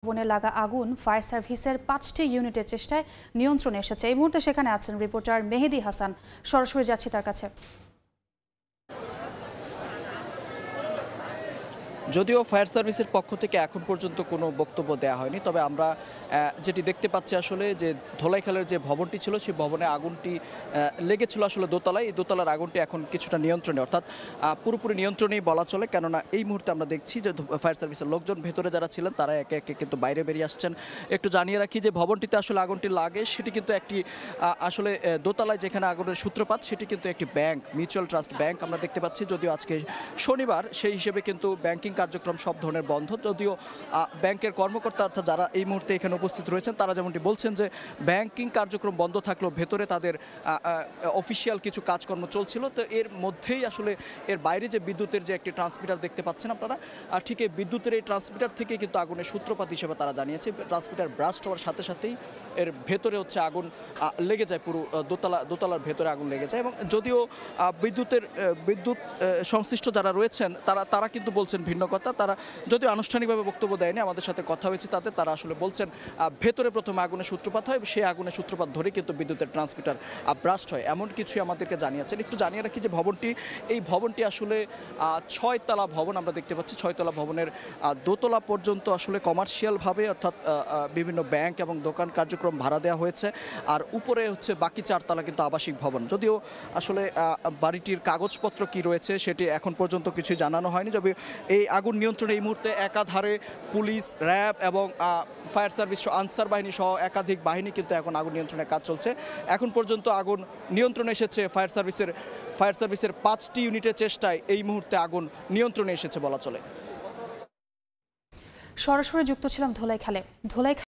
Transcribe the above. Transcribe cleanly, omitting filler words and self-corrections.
ভবনে লাগা আগুন ফায়ার সার্ভিসের ৫টি ইউনিটের চেষ্টায় নিয়ন্ত্রণে এসেছে। এই মুহূর্তে সেখানে আছেন রিপোর্টার মেহেদি হাসান। সরাসরি যাচ্ছি তার কাছে। যদিও ফায়ার সার্ভিসের পক্ষ থেকে এখন পর্যন্ত কোনো বক্তব্য দেওয়া হয়নি, তবে আমরা যেটি দেখতে পাচ্ছি আসলে যে ধোলাইখালের যে ভবনটি ছিল সেই ভবনে আগুনটি লেগেছিল আসলে দোতলায়। এই দোতলার আগুনটি এখন কিছুটা নিয়ন্ত্রণে, অর্থাৎ পুরোপুরি নিয়ন্ত্রণেই বলা চলে। কেননা এই মুহূর্তে আমরা দেখছি যে ফায়ার সার্ভিসের লোকজন ভেতরে যারা ছিলেন তারা একে একে কিন্তু বাইরে বেরিয়ে আসছেন। একটু জানিয়ে রাখি যে ভবনটিতে আসলে আগুনটি লাগে সেটি কিন্তু একটি আসলে দোতলায় যেখানে আগুনের সূত্রপাত সেটি কিন্তু একটি ব্যাংক, মিউচুয়াল ট্রাস্ট ব্যাংক আমরা দেখতে পাচ্ছি। যদিও আজকে শনিবার সেই হিসেবে কিন্তু ব্যাংকিং কার্যক্রম সব ধরনের বন্ধ। যদিও ব্যাংকের কর্মকর্তা অর্থাৎ যারা এই মুহূর্তে এখানে উপস্থিত রয়েছেন তারা যেমনটি বলছেন যে ব্যাংকিং কার্যক্রম বন্ধ থাকলেও ভেতরে তাদের অফিসিয়াল কিছু কাজকর্ম চলছিল। তো এর মধ্যেই আসলে এর বাইরে যে বিদ্যুতের যে একটি ট্রান্সমিটার দেখতে পাচ্ছেন আপনারা, আর ঠিক এই বিদ্যুতের এই ট্রান্সমিটার থেকে কিন্তু আগুনের সূত্রপাত হিসেবে তারা জানিয়েছে। ট্রান্সমিটার ব্রাস্ট হওয়ার সাথে সাথেই এর ভেতরে হচ্ছে আগুন লেগে যায়, পুরো দোতলার ভেতরে আগুন লেগে যায়। এবং যদিও বিদ্যুৎ সংশ্লিষ্ট যারা রয়েছেন তারা কিন্তু বলছেন ভিন্ন কথা। তারা যদিও আনুষ্ঠানিকভাবে বক্তব্য দেয়নি, আমাদের সাথে কথা হয়েছে তারা আসলে বলছেন ভেতরে প্রথমে আগুনের সূত্রপাত হয়, সেই আগুনের সূত্রপাত ধরে কিন্তু বিদ্যুতের ট্রান্সমিটার ব্রাস্ট হয়, এমন কিছুই আমাদেরকে জানিয়েছেন। একটু জানিয়ে রাখি যে এই ভবনটি আসলে 6তলা ভবন আমরা দেখতে পাচ্ছি। 6তলা ভবনের দোতলা পর্যন্ত আসলে কমার্শিয়ালভাবে অর্থাৎ বিভিন্ন ব্যাংক এবং দোকান কার্যক্রম ভাড়া দেওয়া হয়েছে, আর উপরে হচ্ছে বাকি 4তলা কিন্তু আবাসিক ভবন। যদিও আসলে বাড়িটির কাগজপত্র কি রয়েছে সেটি এখন পর্যন্ত কিছুই জানানো হয়নি। তবে এই আগুন নিয়ন্ত্রণে এই মুহূর্তে একাধারে পুলিশ, র্যাব এবং ফায়ার সার্ভিস আনসার বাহিনী সহ একাধিক বাহিনী কিন্তু এখন আগুন নিয়ন্ত্রণে কাজ চলছে। এখন পর্যন্ত আগুন নিয়ন্ত্রণে এসেছে ফায়ার সার্ভিসের 5টি ইউনিটের চেষ্টায় এই মুহূর্তে আগুন নিয়ন্ত্রণে এসেছে বলা চলে। সরাসরি যুক্ত ছিলাম ধোলাইখালে।